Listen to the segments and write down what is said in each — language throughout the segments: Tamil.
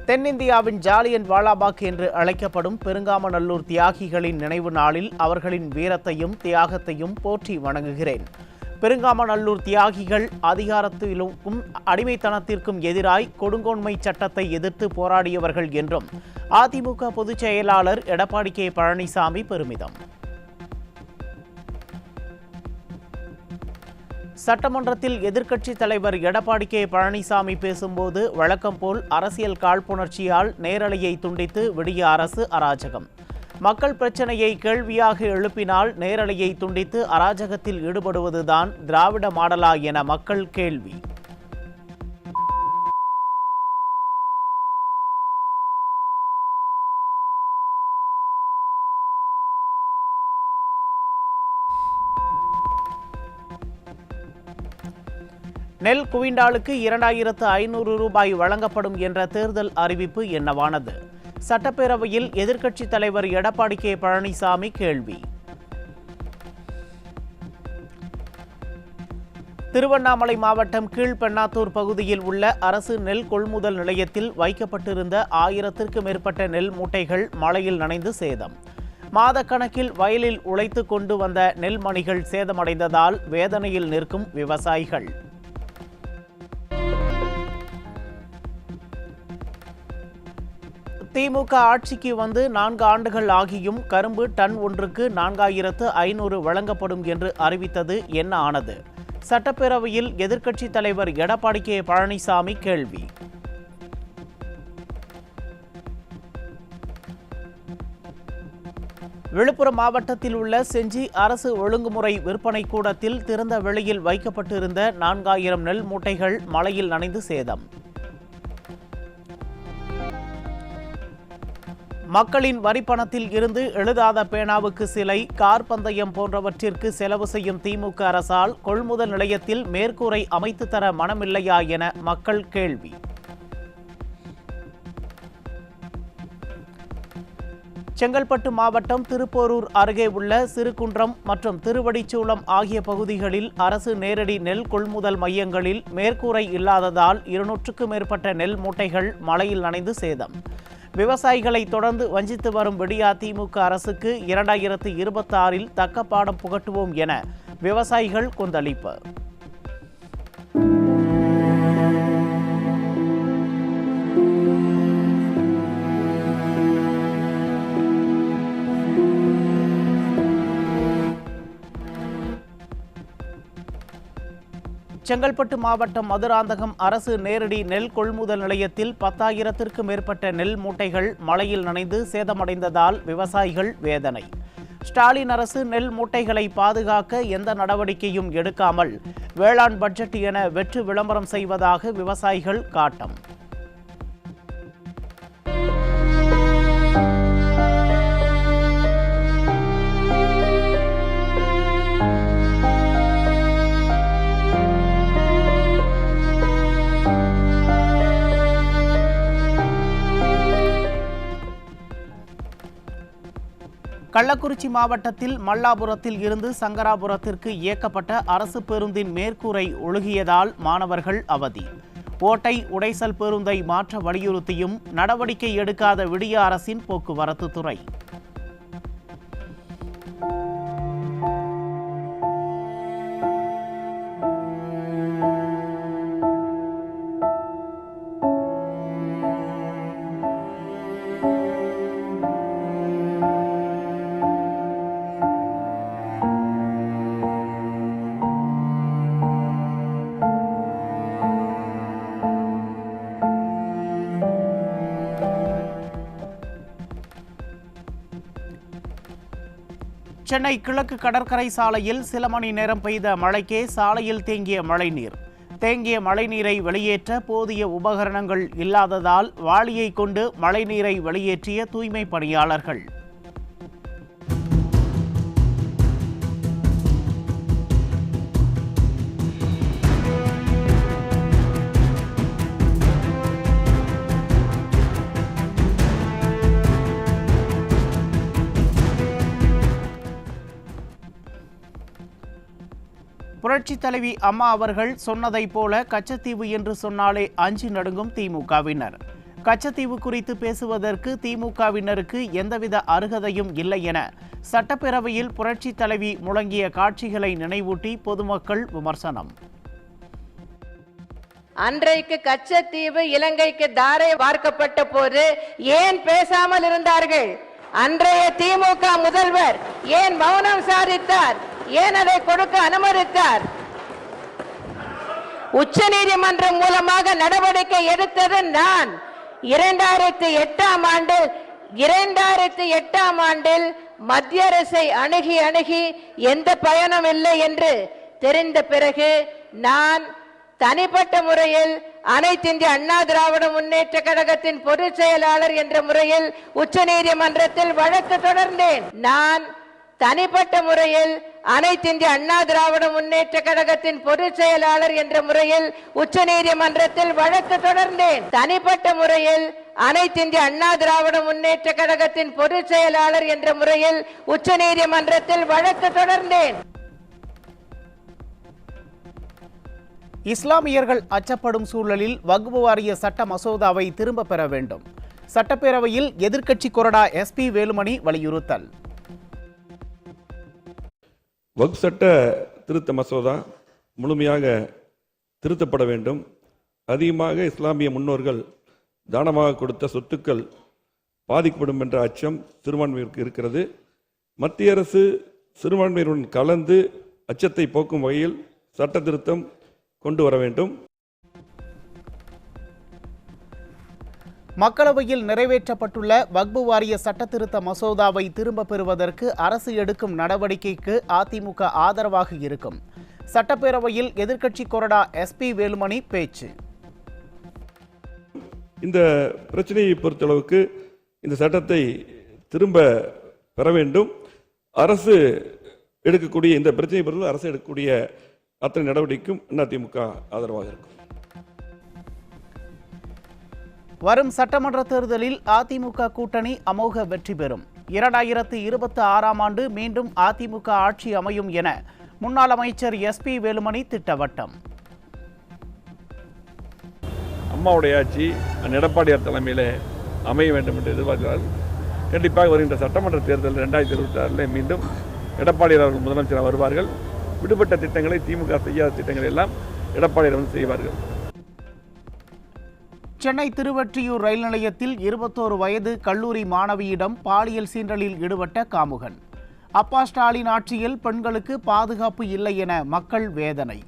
தென்னிந்தியாவின் ஜாலியன் வாலாபாக் என்று அழைக்கப்படும் பெருங்காமநல்லூர் தியாகிகளின் நினைவு நாளில் அவர்களின் வீரத்தையும் தியாகத்தையும் போற்றி வணங்குகிறேன். பெருங்காமநல்லூர் தியாகிகள் அதிகாரத்திலும் அடிமைத்தனத்திற்கும் எதிராய் கொடுங்கோன்மை சட்டத்தை எதிர்த்து போராடியவர்கள் என்றும் அதிமுக பொதுச் செயலாளர் எடப்பாடி கே பழனிசாமி பெருமிதம். சட்டமன்றத்தில் எதிர்க்கட்சித் தலைவர் எடப்பாடி கே பழனிசாமி பேசும்போது வழக்கம் போல் அரசியல் காழ்ப்புணர்ச்சியால் நேரலையை துண்டித்து விடிய அரசு அராஜகம். மக்கள் பிரச்சனையை கேள்வியாக எழுப்பினால் நேரலையை துண்டித்து அராஜகத்தில் ஈடுபடுவதுதான் திராவிட மாடலா என மக்கள் கேள்வி. நெல் குவிண்டாலுக்கு 2500 ரூபாய் வழங்கப்படும் என்ற தேர்தல் அறிவிப்பு என்னவானது? சட்டப்பேரவையில் எதிர்க்கட்சித் தலைவர் எடப்பாடி கே பழனிசாமி கேள்வி. திருவண்ணாமலை மாவட்டம் கீழ்பெண்ணாத்தூர் பகுதியில் உள்ள அரசு நெல் கொள்முதல் நிலையத்தில் வைக்கப்பட்டிருந்த 1000க்கும் மேற்பட்ட நெல் மூட்டைகள் மழையில் நனைந்து சேதம். மாதக்கணக்கில் வயலில் உழைத்து கொண்டு வந்த நெல் மணிகள் சேதமடைந்ததால் வேதனையில் நிற்கும் விவசாயிகள். திமுக ஆட்சிக்கு வந்து 4 ஆண்டுகள் ஆகியும் கரும்பு டன் ஒன்றுக்கு 4500 வழங்கப்படும் என்று அறிவித்தது என்ன ஆனது? சட்டப்பேரவையில் எதிர்க்கட்சித் தலைவர் எடப்பாடி கே பழனிசாமி கேள்வி. விழுப்புரம் மாவட்டத்தில் உள்ள செஞ்சி அரசு ஒழுங்குமுறை விற்பனை கூடத்தில் திறந்த வெளியில் வைக்கப்பட்டிருந்த 4000 நெல் மூட்டைகள் மழையில் நனைந்து சேதம். மக்களின் வரிப்பணத்தில் இருந்து எழுதாத பேனாவுக்கு சிலை, கார் பந்தயம் போன்றவற்றிற்கு செலவு செய்யும் திமுக அரசால் கொள்முதல் நிலையத்தில் மேற்கூரை அமைத்து தர மனமில்லையா என மக்கள் கேள்வி. செங்கல்பட்டு மாவட்டம் திருப்போரூர் அருகே உள்ள சிறுகுன்றம் மற்றும் திருவடிச்சூலம் ஆகிய பகுதிகளில் அரசு நேரடி நெல் கொள்முதல் மையங்களில் மேற்கூரை இல்லாததால் 200க்கும் மேற்பட்ட நெல் மூட்டைகள் மழையில் நனைந்து சேதம். விவசாயிகளை தொடர்ந்து வஞ்சித்து வரும் விடியா திமுக அரசுக்கு 2026இல் தக்க பாடம் புகட்டுவோம் என விவசாயிகள் கொந்தளிப்பு. செங்கல்பட்டு மாவட்டம் மதுராந்தகம் அரசு நேரடி நெல் கொள்முதல் நிலையத்தில் 10,000க்கும் மேற்பட்ட நெல் மூட்டைகள் மழையில் நனைந்து சேதமடைந்ததால் விவசாயிகள் வேதனை. ஸ்டாலின் அரசு நெல் மூட்டைகளை பாதுகாக்க எந்த நடவடிக்கையும் எடுக்காமல் வேளாண் பட்ஜெட் என வெற்று விளம்பரம் செய்வதாக விவசாயிகள் காட்டம். கள்ளக்குறிச்சி மாவட்டத்தில் மல்லாபுரத்தில் இருந்து சங்கராபுரத்திற்கு இயக்கப்பட்ட அரசு பேருந்தின் மேற்கூரை ஒழுகியதால் மாணவர்கள் அவதி. ஓட்டை உடைசல் பேருந்தை மாற்ற வலியுறுத்தியும் நடவடிக்கை எடுக்காத விடிய அரசின் போக்குவரத்து துறை. சென்னை கிழக்கு கடற்கரை சாலையில் சில மணி நேரம் பெய்த மழைக்கே சாலையில் தேங்கிய மழைநீரை வெளியேற்ற போதிய உபகரணங்கள் இல்லாததால் வாளியை கொண்டு மழைநீரை வெளியேற்றிய தூய்மை பணியாளர்கள். புரட்சித் தலைவி அம்மா அவர்கள் சொன்னதைப் போல கச்சத்தீவு என்று சொன்னாலே அஞ்சி நடுங்கும் திமுகவினர். கச்சத்தீவு குறித்து பேசுவதற்கு திமுகவினருக்கு எந்தவித அருகதையும் இல்லை என சட்டப்பேரவையில் புரட்சித் தலைவி முழங்கிய காட்சிகளை நினைவூட்டி பொதுமக்கள் விமர்சனம். அன்றைக்கு கச்சத்தீவு இலங்கைக்கு தாரை வார்க்கப்பட்ட போது ஏன் பேசாமல் இருந்தார்கள்? அன்றைய திமுக முதல்வர் ஏன் மௌனம் சாதித்தார்? ஏன் அதை கொடுக்க அனுமதித்தார்? உச்ச நீதிமன்றம் மூலமாக நடவடிக்கை எடுத்தது நான். 2008ஆம் ஆண்டில் மத்திய அரசை அணுகி எந்த பயனும் இல்லை என்று தெரிந்த பிறகு நான் தனிப்பட்ட முறையில் அனைத்து இந்திய அண்ணா திராவிட முன்னேற்ற கழகத்தின் பொதுச் செயலாளர் என்ற முறையில் உச்ச நீதிமன்றத்தில் வழக்கு தொடர்ந்தேன். நான் தனிப்பட்ட முறையில் அனைத்து இந்திய அண்ணா திராவிட முன்னேற்ற கழகத்தின் பொதுச் செயலாளர் என்ற முறையில் உச்ச நீதிமன்றத்தில் வழக்கு தொடர்ந்தேன். தனிப்பட்ட முறையில் அனைத்து இந்திய அண்ணா திராவிட முன்னேற்ற கழகத்தின் பொதுச் செயலாளர் என்ற முறையில் உச்ச நீதிமன்றத்தில் வழக்கு தொடர்ந்தேன். இஸ்லாமியர்கள் அச்சப்படும் சூழலில் வக்ஃப் வாரிய சட்ட மசோதாவை திரும்ப பெற வேண்டும். சட்டப்பேரவையில் எதிர்க்கட்சி கொறடா SP வேலுமணி வலியுறுத்தல். வக்ஃப் சட்ட திருத்த மசோதா முழுமையாக திருத்தப்பட வேண்டும். அதிகமாக இஸ்லாமிய முன்னோர்கள் தானமாக கொடுத்த சொத்துக்கள் பாதிக்கப்படும் என்ற அச்சம் சிறுபான்மையினருக்கு இருக்கிறது. மத்திய அரசு சிறுபான்மையினருடன் கலந்து அச்சத்தை போக்கும் வகையில் சட்ட திருத்தம் கொண்டு வர வேண்டும். மக்களவையில் நிறைவேற்றப்பட்டுள்ள வக்ஃப் வாரிய சட்ட திருத்த மசோதாவை திரும்ப பெறுவதற்கு அரசு எடுக்கும் நடவடிக்கைக்கு அதிமுக ஆதரவாக இருக்கும். சட்டப்பேரவையில் எதிர்க்கட்சி கொறடா SP வேலுமணி பேச்சு. இந்த பிரச்சனையை பொறுத்தளவுக்கு இந்த சட்டத்தை திரும்ப பெற வேண்டும். அரசு எடுக்கக்கூடிய இந்த பிரச்சனையை பொறுத்து அரசு எடுக்கக்கூடிய அத்தனை நடவடிக்கைக்கும் அதிமுக ஆதரவாக இருக்கும். வரும் சட்டமன்ற தேர்தலில் அதிமுக கூட்டணி அமோக வெற்றி பெறும். 2026ஆம் ஆண்டு மீண்டும் அதிமுக ஆட்சி அமையும் என முன்னாள் அமைச்சர் SP வேலுமணி திட்டவட்டம். அம்மாவுடைய ஆட்சி எடப்பாடியார் தலைமையில் அமைய வேண்டும் என்று எதிர்பார்க்கிறார்கள். கண்டிப்பாக வருகின்ற சட்டமன்ற தேர்தல் 2026 மீண்டும் எடப்பாடியார் அவர்கள் முதலமைச்சராக வருவார்கள். விடுபட்ட திட்டங்களை திமுக செய்யாத திட்டங்களை எல்லாம் எடப்பாடியார் செய்வார்கள். சென்னை திருவொற்றியூர் ரயில் நிலையத்தில் 21 வயது கல்லூரி மாணவியிடம் பாலியல் சீண்டலில் ஈடுபட்ட காமுகன். அப்பா ஸ்டாலின் ஆட்சியில் பெண்களுக்கு பாதுகாப்பு இல்லை என மக்கள் வேதனை.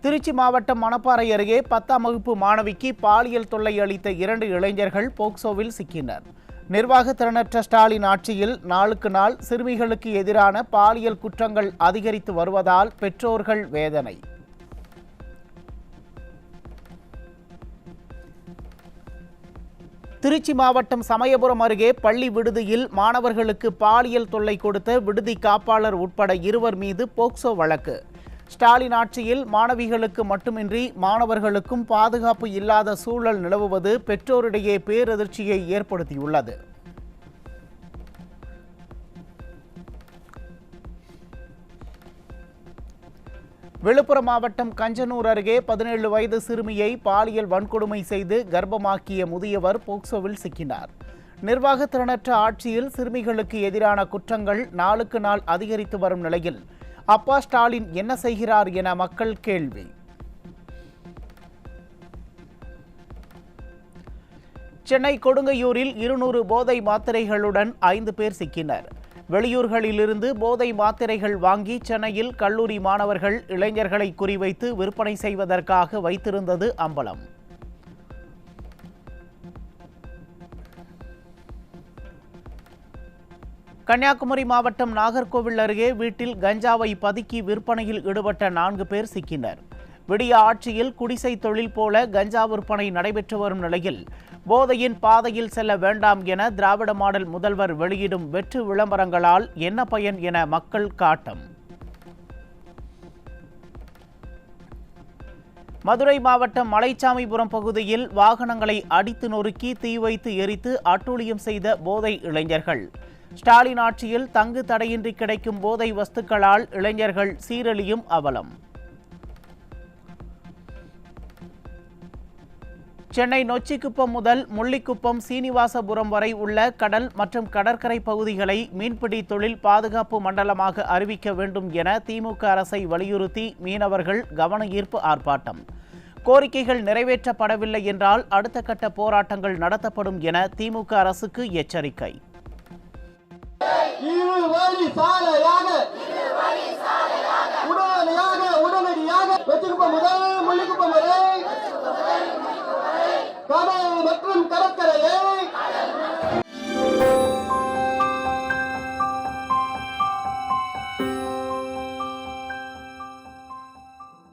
திருச்சி மாவட்டம் மணப்பாறை அருகே 10ஆம் வகுப்பு மாணவிக்கு பாலியல் தொல்லை அளித்த 2 இளைஞர்கள் போக்சோவில் சிக்கினர். நிர்வாக திறனற்ற ஸ்டாலின் ஆட்சியில் நாளுக்கு நாள் சிறுமிகளுக்கு எதிரான பாலியல் குற்றங்கள் அதிகரித்து வருவதால் பெற்றோர்கள் வேதனை. திருச்சி மாவட்டம் சமயபுரம் அருகே பள்ளி விடுதியில் மாணவர்களுக்கு பாலியல் தொல்லை கொடுத்த விடுதி காப்பாளர் உட்பட 2 மீது போக்சோ வழக்கு. ஸ்டாலின் ஆட்சியில் மாணவிகளுக்கு மட்டுமின்றி மாணவர்களுக்கும் பாதுகாப்பு இல்லாத சூழல் நிலவுவது பெற்றோரிடையே பேரதிர்ச்சியை ஏற்படுத்தியுள்ளது. விழுப்புரம் மாவட்டம் கஞ்சனூர் அருகே 17 வயது சிறுமியை பாலியல் வன்கொடுமை செய்து கர்ப்பமாக்கிய முதியவர் போக்சோவில் சிக்கினார். நிர்வாக திறனற்ற ஆட்சியில் சிறுமிகளுக்கு எதிரான குற்றங்கள் நாளுக்கு நாள் அதிகரித்து வரும் நிலையில் அப்பா ஸ்டாலின் என்ன செய்கிறார் என மக்கள் கேள்வி. சென்னை கொடுங்கையூரில் 200 போதை மாத்திரைகளுடன் 5 பேர் சிக்கினர். வெளியூர்களிலிருந்து போதை மாத்திரைகள் வாங்கி சென்னையில் கல்லூரி மாணவர்கள் இளைஞர்களை குறிவைத்து விற்பனை செய்வதற்காக வைத்திருந்தது அம்பலம். கன்னியாகுமரி மாவட்டம் நாகர்கோவில் அருகே வீட்டில் கஞ்சாவை பதுக்கி விற்பனையில் ஈடுபட்ட 4 பேர் சிக்கினர். விடிய ஆட்சியில் குடிசை தொழில் போல கஞ்சா விற்பனை நடைபெற்று வரும் நிலையில் போதையின் பாதையில் செல்ல வேண்டாம் என திராவிட மாடல் முதல்வர் வெளியிடும் வெற்று விளம்பரங்களால் என்ன பயன் என மக்கள் காட்டம். மதுரை மாவட்டம் மலைச்சாமிபுரம் பகுதியில் வாகனங்களை அடித்து நொறுக்கி தீ வைத்து எரித்து அட்டூழியம் செய்த போதை இளைஞர்கள். ஸ்டாலின் ஆட்சியில் தங்கு தடையின்றி கிடைக்கும் போதை வஸ்துக்களால் இளைஞர்கள் சீரழியும் அவலம். சென்னை நொச்சிக்குப்பம் முதல் முள்ளிக்குப்பம் சீனிவாசபுரம் வரை உள்ள கடல் மற்றும் கடற்கரை பகுதிகளை மீன்பிடி தொழில் பாதுகாப்பு மண்டலமாக அறிவிக்க வேண்டும் என திமுக அரசை வலியுறுத்தி மீனவர்கள் கவன ஈர்ப்பு ஆர்ப்பாட்டம். கோரிக்கைகள் நிறைவேற்றப்படவில்லை என்றால் அடுத்த கட்ட போராட்டங்கள் நடத்தப்படும் என திமுக அரசுக்கு எச்சரிக்கை. கடல் மற்றும் கடற்கரை